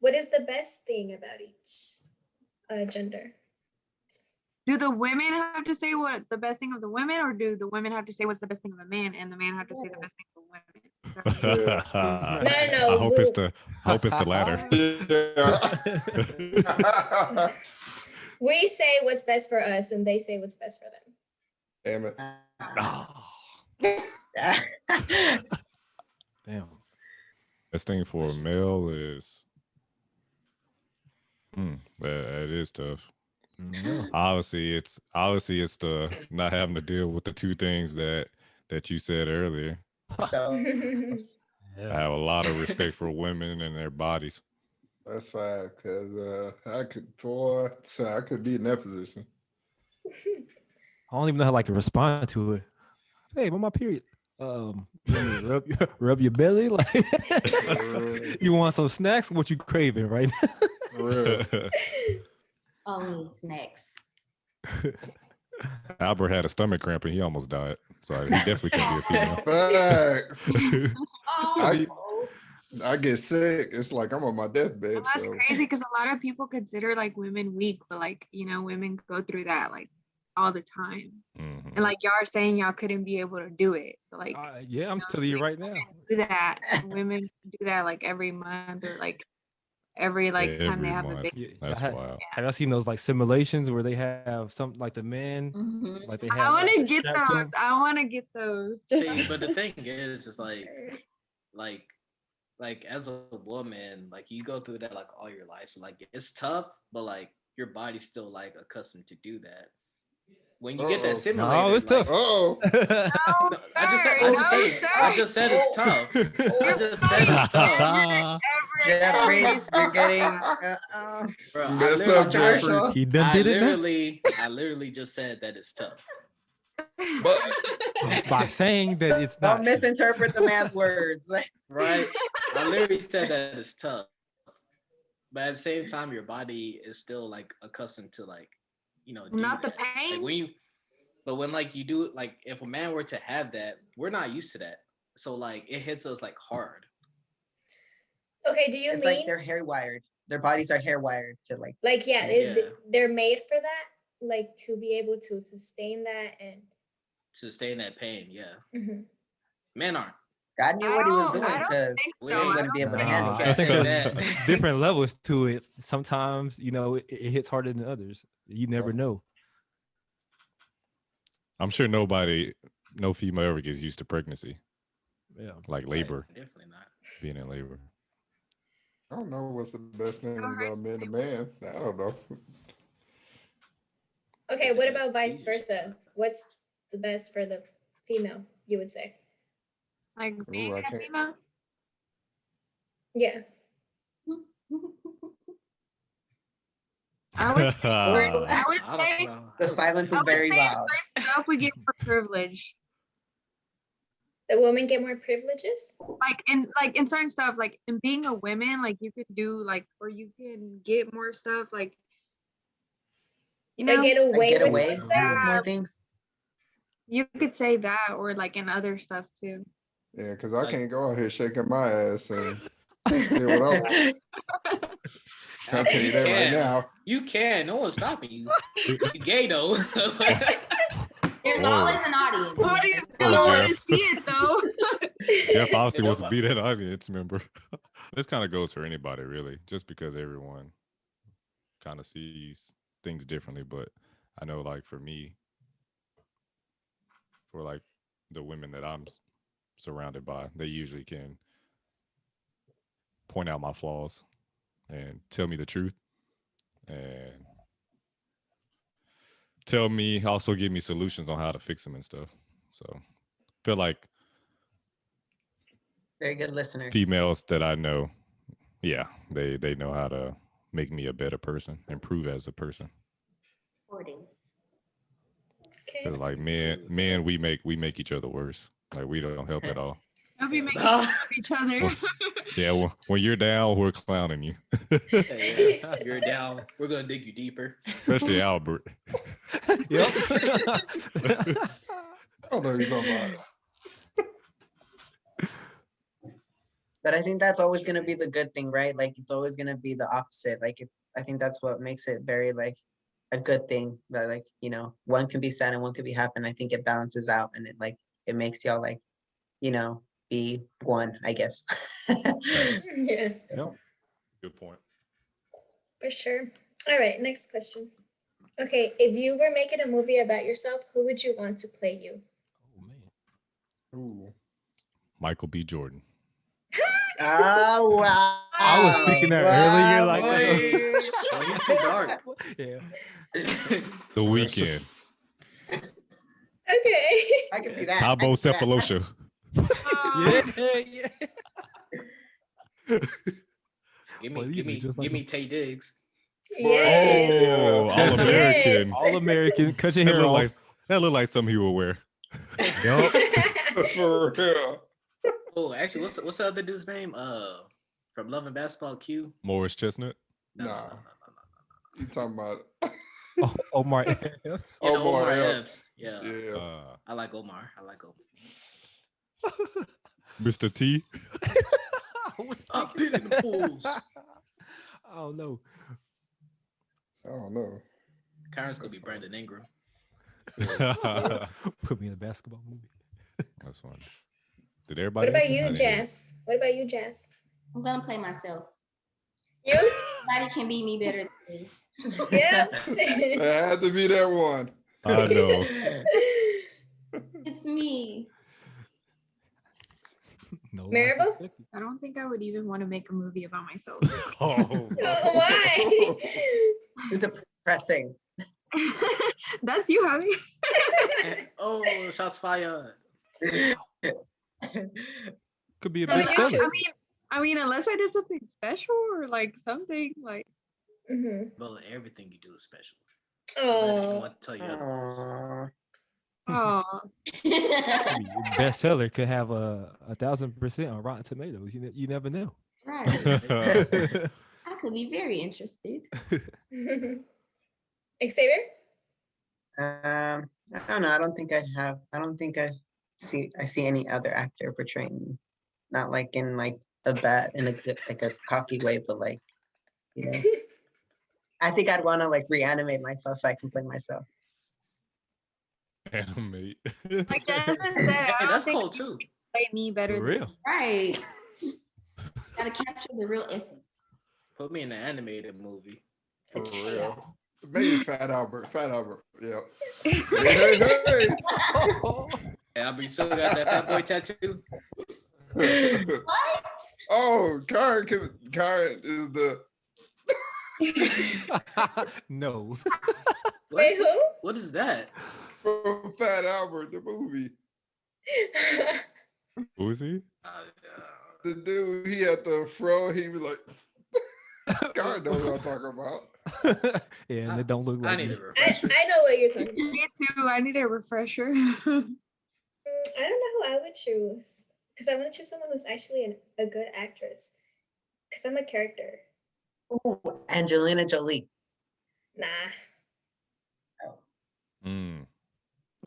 What is the best thing about each gender? Do the women have to say what the best thing of the women, or do the women have to say what's the best thing of a man, and the man have to say the best thing of the women? Is that what it is? No, I hope it's the latter. Yeah. We say what's best for us, and they say what's best for them. Damn it. Damn. Best thing for a male is that is tough. Yeah. Obviously it's the not having to deal with the two things that you said earlier. So I Yeah. have a lot of respect for women and their bodies. That's fine, cause I could be in that position. I don't even know how like to respond to it. Hey, on my period. You want me to rub your belly? Like you want some snacks? What you craving right now? For real. Only snacks. Albert had a stomach cramp and he almost died. So he definitely can be a female. Facts. Oh, I get sick. It's like I'm on my deathbed. Well, that's So crazy because a lot of people consider like women weak, but like, you know, women go through that like all the time. Mhm. And like y'all are saying y'all couldn't be able to do it. So like Yeah, I'm know, telling you like, right now. do that. Women do that like every month or like every like time they Every have a month. baby. That's wild. Have y'all seen those like simulations where they have something like the men, Mhm. like they I have? want to like, get strapped to those. them? I want to get those. See, but the thing is, it's like as a woman, like you go through that like all your life. So like it's tough, but like your body's still like accustomed to do that. When you get Uh-oh. that simulator, No, it's like, tough. oh, No, I just said, sir, I no, just said, sir. I just said it's tough. I just said it's tough, Jeffrey, you're getting bro. I Messed literally, up, Jeffrey. just, He done did it now. I literally just said that it's tough. By saying that it's don't not. misinterpret the man's words. Right? I literally said that it's tough. But at the same time, your body is still like accustomed to like, you know, do Not the that. Like pain. when you, but when like you do it, like if a man were to have that, we're not used to that. So like it hits us like hard. Okay, do you It's mean like they're hair wired. Their bodies are hair wired to like. yeah, Yeah. they're made for that, like to be able to sustain that and Sustain that pain, yeah. Mhm. Men aren't. God knew what he was doing I don't because think We so. ain't I wouldn't be don't able to think handle I Can't think take there's that. different levels to it. Sometimes, you know, it hits harder than others. You never know. I'm sure no female ever gets used to pregnancy, Yeah. like labor, Right, definitely not. being in labor. I don't know what's the best thing Go about hurts man to man. I don't know. Okay, what about vice Seizures, something versa? like that. What's the best for the female, you would say? like being I a can't- female. Yeah. I would say, I would I don't say, know. the silence I is would very say loud. certain stuff we get for privilege. The women get more privileges? Like in certain stuff, like in being a woman, like you could do like or you can get more stuff, like you They know, get Like away get with away more with stuff? more things. you could say that or like in other stuff too. Yeah, because I Like- can't go out here shaking my ass and get what I want. I'll tell you that right can. now. You can. No one's stopping you. You gay though. There's Whoa. always an audience. Nobody's Oh, gonna want to Jeff. see it though. Jeff obviously You wants to know, be that audience member. This kind of goes for anybody, really, just because everyone kind of sees things differently. But I know, like, for me, for like the women that I'm surrounded by, they usually can point out my flaws and tell me the truth and also give me solutions on how to fix them and stuff. So I feel like Very good listeners. females that I know, yeah, they know how to make me a better person, improve as a person. Recording. Okay. 'Cause like men, we make each other worse. Like we don't help at all. They'll be making fun of each other. Yeah, when you're down, we're clowning you, yeah, you're down. We're gonna dig you deeper. especially Albert. Yep. I don't know what you're talking about. But I think that's always gonna be the good thing, right? Like it's always gonna be the opposite. Like I think that's what makes it very like a good thing that like, you know, one can be sad and one can be happy. And I think it balances out and it like it makes y'all like, you know, be one, I guess. Yeah, Yep. Good point. for sure. All right, next question. Okay, if you were making a movie about yourself, who would you want to play you? Oh man. Ooh. Michael B. Jordan. Oh wow. I was thinking that earlier, like- Boy, you too dark. Yeah. The Weeknd. Okay. I can see that. I Cabo can see that. Cephalosha. Oh Yeah. Give Well, me, you give look me, just like give me him. Tay Diggs. Yes. Oh, all Yes. American. All American. Cut your That hair look off. like that look like something he would wear. Yup. For real. Oh, actually, what's the other dude's name? From Love and Basketball, Q. Morris Chestnut. Nah, you talking about Oh, Omar. Yeah, Omar Epps. Epps. Yeah. Yeah. I like Omar. I like Omar. Mr. T. I've been in the pools. Oh no. I don't know. Karen's gonna be Brandon Ingram. Put me in a basketball movie. That's fun. Did everybody? What about answer? I you, didn't hear. Jess? What about you, Jess? I'm gonna play myself. You? Nobody can beat me better than me. Yeah. It had to be that one. I know. It's me. No. Maribel? I don't think I would even want to make a movie about myself. Oh, Why? Too depressing. That's you, Javi. Oh, shots fired. Could be a No, big you seller. choose. I mean, unless I did something special or like something like. Mhm. Well, everything you do is special. I Oh. want to tell you otherwise. Aw. Oh, Could be a bestseller could have a 1,000% on Rotten Tomatoes. You never know. Right. I could be very interested. Xavier? I don't know. I don't think I see any other actor portraying me. Not like in like a bad in a good like a cocky way, but like yeah. I think I'd want to like reanimate myself so I can play myself. Animate. like Jasmine said, I Hey, don't that's think cool you too. can play me better For than real. me. Right. Gotta capture the real essence. Put me in an animated movie. For Yeah. real. Maybe Fat Albert. Fat Albert. Yeah. Hey, hey, Hey, I'll be still got that fat boy tattoo. hey. What? Oh, Karen is the No. Wait, who? What is that? from Fat Albert, the movie. Who is he? The dude, he had the fro, he was like, Karen knows what I'm talking about. Yeah, and it don't look I like need me. a I refresher. know what you're talking about. Me too. I need a refresher. I don't know who I would choose because I want to choose someone who's actually a good actress because I'm a character. Ooh, Angelina Jolie. Nah.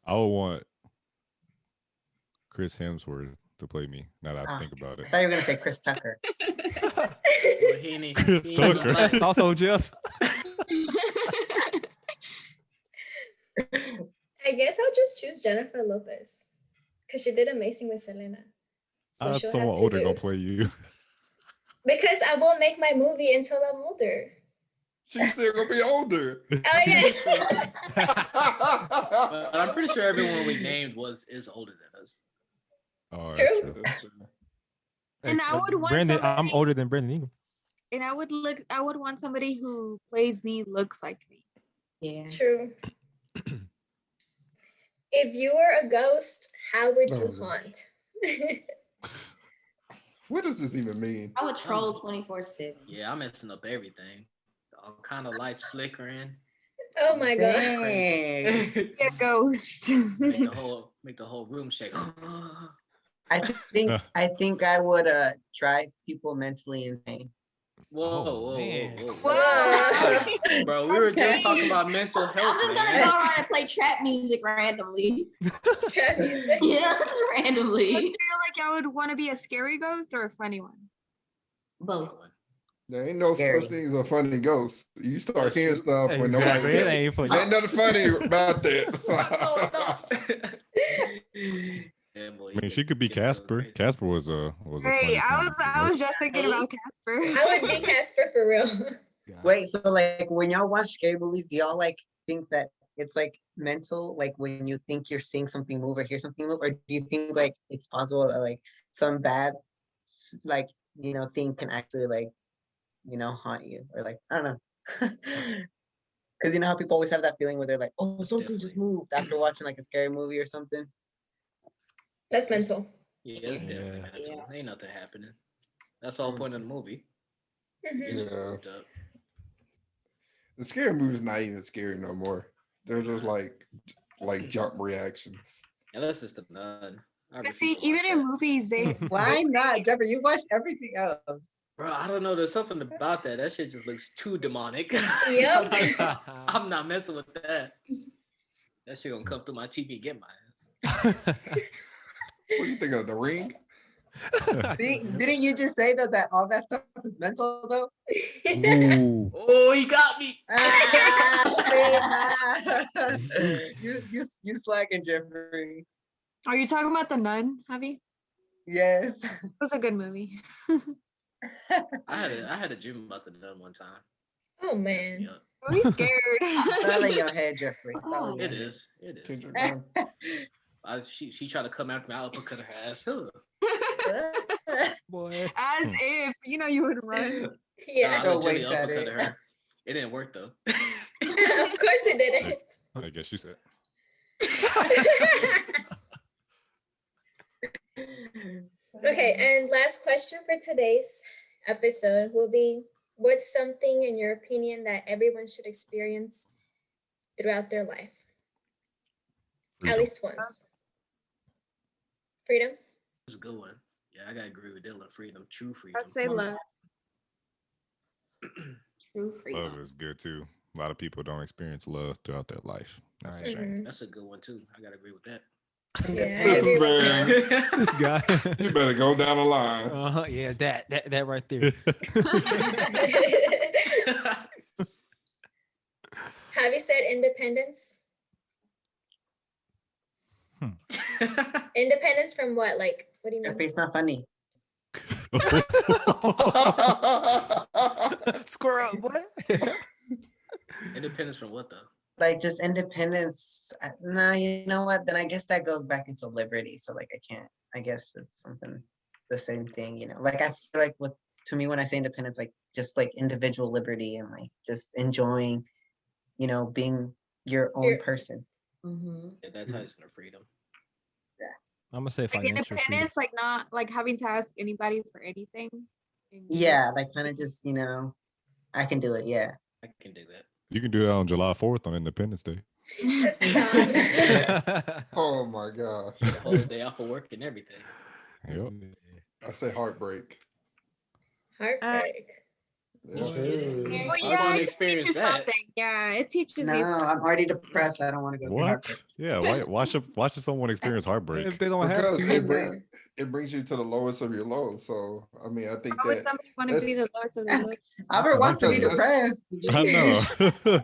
I would want Chris Hemsworth to play me. Now that I Ah. think about it. I thought you were gonna say Chris Tucker. Well, he need, Chris he needs a Tucker. black- That's also Jeff. I guess I'll just choose Jennifer Lopez because she did amazing with Selena. So I she'll someone have to older do gonna play you. because I won't make my movie until I'm older. She's still gonna be older. Oh yeah. But I'm pretty sure everyone we named is older than us. Oh, True. that's true. That's true. And I would want Brandon. I'm somebody- older than Brandon Ingram. And I would want somebody who plays me looks like me. Yeah. True. If you were a ghost, how would you Oh, haunt? What does this even mean? I would troll 24/7. Yeah, I'm messing up everything. All kind of lights flickering. Oh my god. Dang. Be a ghost. make the whole room shake. I think I would drive people mentally insane. Whoa, man. whoa. Whoa. Bro, we were just Okay. talking about mental I'm health, just gonna man. go around and play trap music randomly. Trap music. Yeah, just I randomly. feel like I would want to be a scary ghost or a funny one. Both. There ain't no Scary. such thing as a funny ghost. You start That's hearing true. stuff when Exactly. nobody. It ain't for Ain't nothing funny about Oh, that. Yeah, boy, I mean, she could be Casper. Casper was a Hey, funny I was ghost. just thinking about Casper. I would be Casper for real. Wait, so like when y'all watch scary movies, do y'all like think that it's like mental, like when you think you're seeing something move or hear something move, or do you think like it's possible that like some bad like thing can actually like haunt you or like I don't know. Because you know how people always have that feeling where they're like, oh, something just moved after watching like a scary movie or something. That's mental. Yeah, it's definitely Yeah. mental. Ain't nothing happening. That's the whole point of the movie. Mhm. Get you Yeah. screwed up. The scary movie's not even scary no more. They're just Nah. like jump reactions. Unless it's the nun. I But refuse see, to even watch in that. movies, they Why not, Jeffrey? You watched everything else. Bro, I don't know. There's something about that. That shit just looks too demonic. Yep. I'm not messing with that. That shit gonna come through my TV and get my ass. What do you think of The Ring? Didn't you just say that all that stuff is mental though? Ooh. Oh, he got me. You slacking, Jeffrey. Are you talking about The Nun, Javi? Yes. It was a good movie. I had a dream about the nun one time. Oh Messed me man. up. Don't be scared. It's all in your head, Jeffrey. It's all in It your is. It is. Kendrick Lamar? She tried to come after me. I uppercut her ass. Huh. head. Boy. As if you would run. Nah, Yeah. I Go legitimately wait at uppercutted it. her. It didn't work though. Of course it didn't. I guess you said. Okay, and last question for today's episode will be, what's something in your opinion that everyone should experience throughout their life? At Freedom. least once. Freedom? It's a good one. Yeah, I gotta agree with Dylan. Freedom, true freedom. I'd say love. True freedom. Love is good too. A lot of people don't experience love throughout their life. That's a Right. shame. Mhm. That's a good one too. I gotta agree with that. Yeah, Independence. everyone. This guy. You better go down the line. Yeah, that right there. Have you said independence? Independence from what? Like, what do you mean? Jeffrey's not funny. Squirrel, boy. Independence from what though? Like just independence. No, you know what? Then I guess that goes back into liberty. So like I can't. I guess it's something the same thing. Like I feel like to me when I say independence, like just like individual liberty and like just enjoying, being your own Your- person. Mm-hmm. Yeah, that ties into freedom. I'm gonna say Like financial freedom. independence, like not like having to ask anybody for anything. Yeah, like kind of just I can do it. Yeah. I can do that. You can do that on July 4th on Independence Day. Stop. Oh my gosh. Get a whole day off of work and everything. Yep. I say heartbreak. Heartbreak. Yeah. Well, I yeah, didn't it experience teaches that. something. Yeah, it teaches No, you something. I'm already depressed. I don't want to go through What? heartbreak. Yeah. Why should someone experience heartbreak? If they don't have Because to, it brings you to the lowest of your lows. So I mean, I think Why would that somebody want to be the lowest of the lowest? Albert wants to be Because depressed. I know.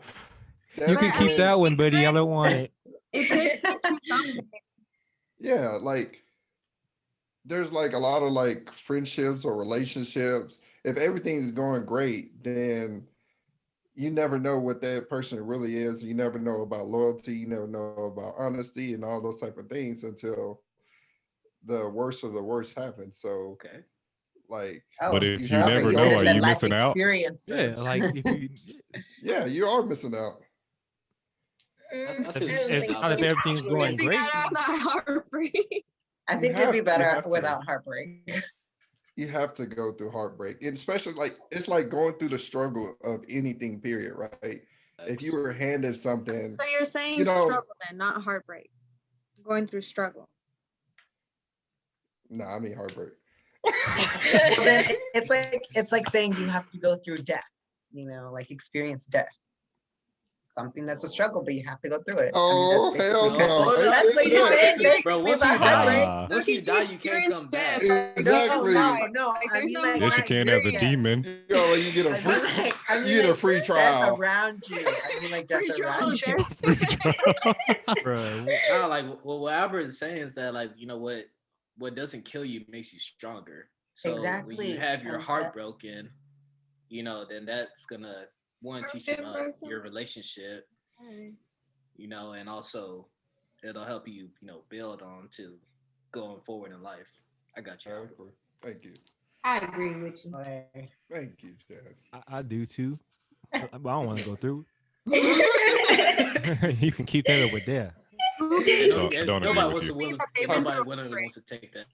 you can keep that one, buddy. I don't want it. It could teach you something. Yeah, like there's like a lot of like friendships or relationships. If everything's going great, then you never know what that person really is. You never know about loyalty. You never know about honesty and all those type of things until the worst of the worst happens. So Okay. like, But if you have to never go know, through are Than you life missing out? experiences. Yeah, like if you, yeah, you are missing out. Mm, I I see don't what you're think saying. so. if everything's going Missing great, out on that heartbreak. I You think it'd be have better to. without heartbreak. You have to go through heartbreak, and especially like it's like going through the struggle of anything. Period. Right? If you were handed something, So you're saying You know- struggle then, not heartbreak. Going through struggle. no, I mean heartbreak. Well, then it's like saying you have to go through death. Like experience death. Something that's a struggle, but you have to go through it. Oh, that's hell basically- no. That's what you're saying, Bro, basically once about you die, heartbreak. once you die, you can't come back. Exactly. No. Like, I there's mean, no like, Yes, you not can as a your death. demon. You get a I free, mean, like, I mean, you get a like, free death trial. around you. I mean, like death Free trial around of you. death. bro. No, like what Albert is saying is that like what doesn't kill you makes you stronger. So when Exactly. you have your And heart that- broken, then that's gonna teach you about your relationship, and also it'll help you build on to going forward in life. I got you. Exactly. Thank you. I agree with you. Like, Thank you, Jazz. I do too. But I don't want to go through. Albert. You can keep that over there. I don't agree with you. Nobody willingly wants to take that.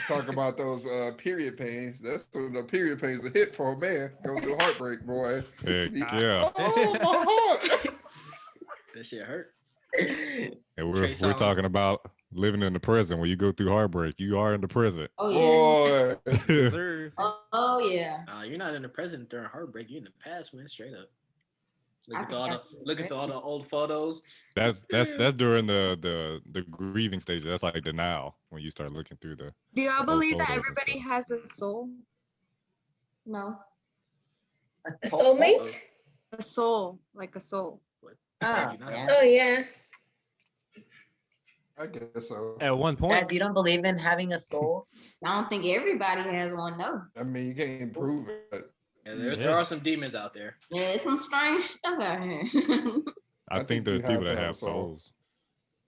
Talk about those period pains. That's when the period pains are hit for a man. Go through heartbreak, boy. Heck yeah. Oh, my heart. That shit hurt. And Trey we're Songz. talking about living in the prison. When you go through heartbreak, you are in the prison. Oh yeah. Boy. Yes, sir. Oh yeah. You're not in the present during heartbreak. You're in the past, man. Straight up. I Look at think all the that's look at all the old photos. That's during the grieving stage. That's like the now when you start looking through the. Do y'all old believe that photos and everybody stuff. has a soul? No. A soulmate? A soul, like a soul. Ah, Maybe not. yeah. Oh yeah. I guess so. At one point, Guys, you don't believe in having a soul? I don't think everybody has one. No. I mean, you can't prove it. Yeah, there Yeah. are some demons out there. Yeah, it's some strange stuff out here. I think there's you people have that to have have a soul. souls.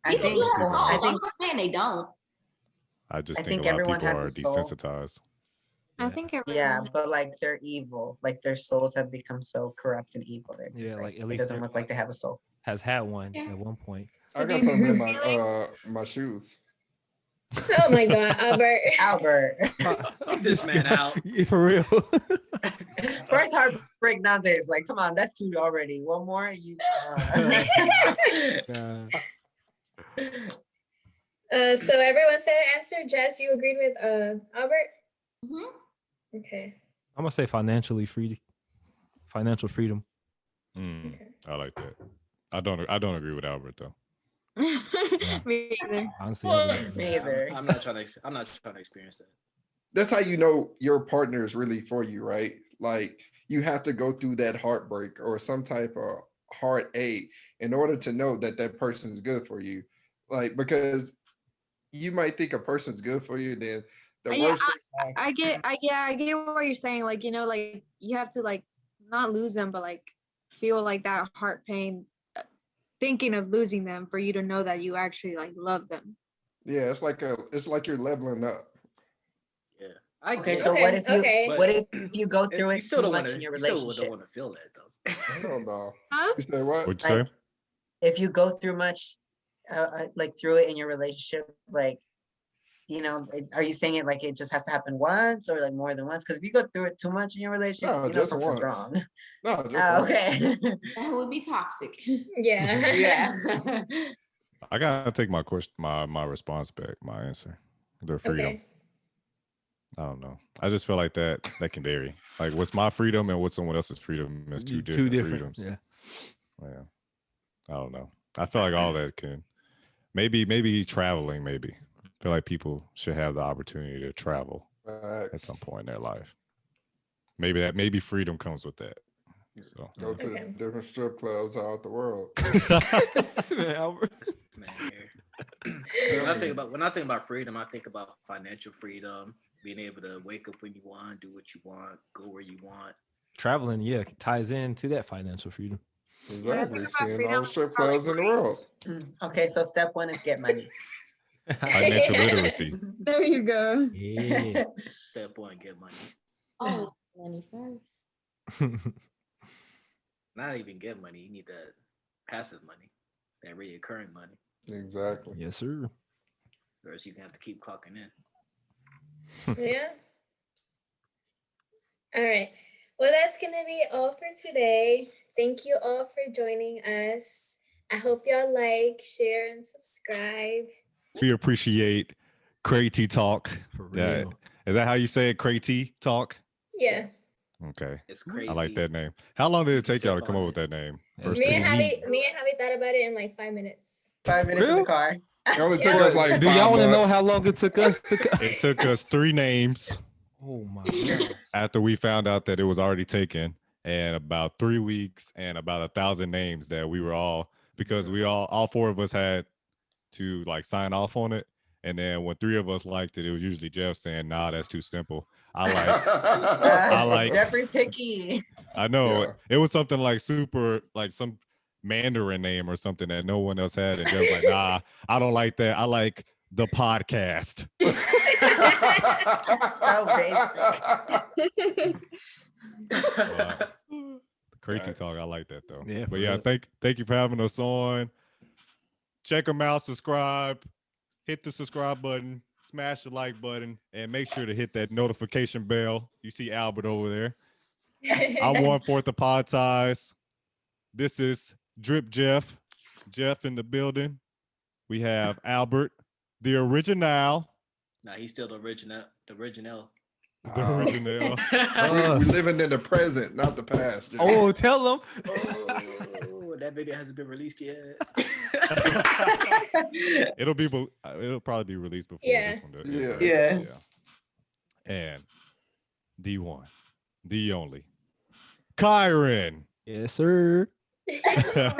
I People think do have people- souls. I I'm think not saying they don't. I just I think think a lot of everyone people are has a soul. desensitized. I Yeah. think everyone. yeah, but like they're evil. Like their souls have become so corrupt and evil. They're just Yeah, like, like, at it least doesn't they're- look like they have a soul. has had one Yeah. at one point. I So got do you something in feel like- my shoes. Oh my God, Albert. Albert. Get this man out. Yeah, for real. First heartbreak, now this. Like, come on, that's two already. One more, you. God. So everyone said an answer. Jess, you agreed with Albert? Mhm. Okay. I'm gonna say financial freedom. Mm, Okay. I like that. I don't agree with Albert though. Me either. Honestly, Well, I Me either. I'm not trying to experience that. That's how you know your partner is really for you, right? Like you have to go through that heartbreak or some type of heartache in order to know that that person is good for you. Like because you might think a person's good for you, then the Yeah, worst thing I get what you're saying. Like, you know, like you have to like not lose them, but like feel like that heart pain, thinking of losing them for you to know that you actually like love them. yeah, it's like you're leveling up. Yeah. I Okay, get so it, what if you Okay. what if you go but through you it still too don't much want in your to. Still relationship? don't want to feel that though. I don't know. Huh? You say what? What'd you Like, say? if you go through much, like through it in your relationship, like, you know, are you saying it like it just has to happen once or like more than once? Because if you go through it too much in your relationship, No, you know just something's once. wrong. No, just Oh, once. okay. That would be toxic. Yeah. yeah. I gotta take my question, my response back, my answer. The freedom. Okay. I don't know. I just feel like that can vary. Like what's my freedom and what's someone else's freedom is two different freedoms. Yeah. Yeah. I don't know. I feel like all that can maybe traveling, maybe. I feel like people should have the opportunity to travel at Facts. some point in their life. Maybe freedom comes with that. So Go to Okay. the different strip clubs out the world. Man, Albert. Man, when I think about freedom, I think about financial freedom, being able to wake up when you want, do what you want, go where you want. Traveling, yeah, ties into that financial freedom. Exactly. about Seeing all freedom, the strip probably clubs in the world. Okay, so step one is get money. financial literacy. There you go. Yeah. Step one, get money. Oh, money first. Not even get money. You need that passive money, that reoccurring money, Exactly. Yes, sir. or else you can have to keep clocking in. Yeah. All right. Well, that's going to be all for today. Thank you all for joining us. I hope y'all like, share, and subscribe. We appreciate Crazy Talk. For Yeah. real. Is that how you say it? Crazy Talk? Yeah. Okay. It's crazy. I like that name. How long did it take Sit y'all to come on up with it. that name? Yeah, it's Me and pretty neat. Javi thought about it in like 5 minutes. 5 minutes in Real? the car. It only took Yeah. us like Do 5 y'all want to know months. how long it took us to come? It took us 3 names Oh my god. after we found out that it was already taken, and about 3 weeks and about 1,000 names that we were all, because we all 4 of us had to like sign off on it. And then when 3 of us liked it was usually Jeff saying, nah, that's too simple. I like- Jeffrey Picky. I know Yeah. it was something like super, like some Mandarin name or something that no one else had. And Jeff was like, nah, I don't like that. I like the podcast. So basic. Wow. Crazy Facts. talk. I like that though. Yeah, But for yeah, real. thank you for having us on. Check them out, subscribe, hit the subscribe button, smash the like button, and make sure to hit that notification bell. You see Albert over there. I'm 1/4 the pod ties. This is Drip Jeff. Jeff in the building. We have Albert, the original. Nah, he's still the original. The original. The original. We living in the present, not the past. Jeff. Oh, tell them. Oh, that video hasn't been released yet. It'll probably be released before this one. Does. Yeah. And the one, the only, Kyron. Yes, sir. Let's go.